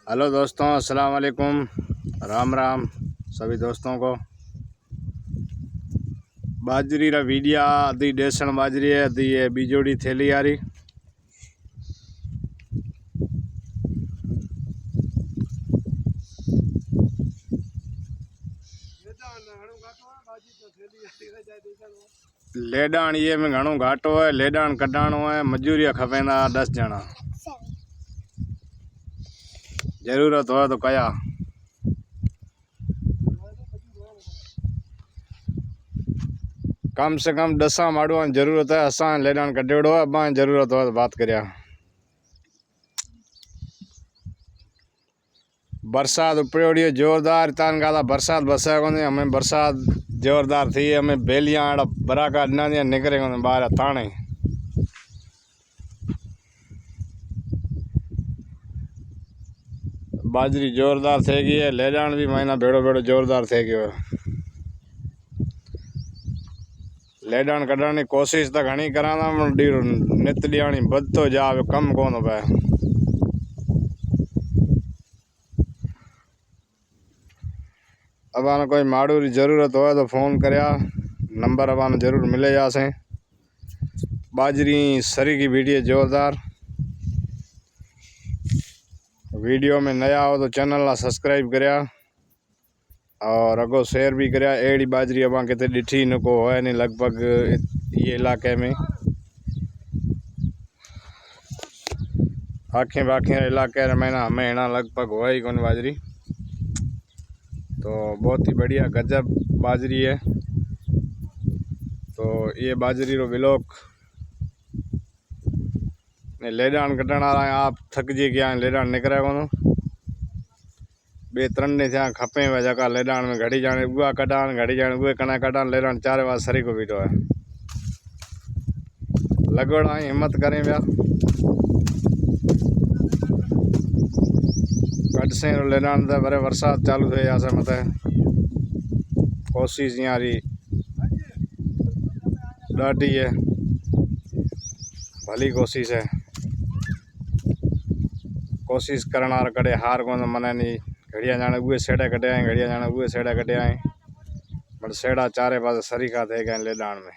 Hello दोस्तों, अस्सलाम वालेकुम। राम राम सभी दोस्तों को। बाजरी रा वीडिया अधी डेसन बाजरी है, अधी ये बीजोड़ी थैली आ रही। लेडाण ये में घणो घाटो है, लेडाण कढाणो है, मजूरिया खपेंदा 10 जना। जरूरत हो तो कया। कम से कम 10 माड़ुआ जरूरत है। असा लेडाण कढेड़ो है, अब जरूरत हो तो बात करिया। बरसात उपड़ी है जोरदार, तान गाला बरसात बसा को हमें बरसात जोरदार थी। हमें बेलियां बरा का दिया निकले बाहर ताने। बाजरी जोरदार थे गई है, लेजाण भी महीना भेड़ो भेड़ो जोरदार थे गयो है। लेडाण कढ़ण की कोशिश तो घनी करा, नित ॾियाणी बदतो जावे, कम कोन पे। अब आने कोई माड़ू की जरूरत हो तो फोन करया, नंबर अब आने जरूर मिले जासे। बाजरी सरी की वीडियो जोरदार। वीडियो में नया हो तो चैनल ला सब्सक्राइब करया और अगो शेयर भी करया। एड़ी बाजरी अब कितने डिठी न को है नहीं, लगभग ये इलाके में आखे बाखे इलाके में ना हमें ना लगभग हो ही कौन बाजरी। तो बहुत ही बढ़िया गजब बाजरी है। तो ये बाजरी रो ब्लॉक लेडाण कटण वाला आप थक जी गया, लेडाण निकरे को बे त्रण ने थिया खपे वे जगह लेडाण में घड़ी जाने उगा कटान, घड़ी जाने उगे कना कटान, लेडाण चारे बार सरी को बीठो है। लगोड़ा हिम्मत करें व्या कट से लेडाण तो बरे बरसात चालू थे जासे मत कोशिश यारी डाटी है, भली कोशिश है। कोशिश करना कड़े हार को मने नहीं। घड़िया जाने उगे सेड़ा कटे आए, घड़िया जाने उगे सेड़ा कटे आए, बट सेड़ा चारे पास सरी का थे गए लेडाण में।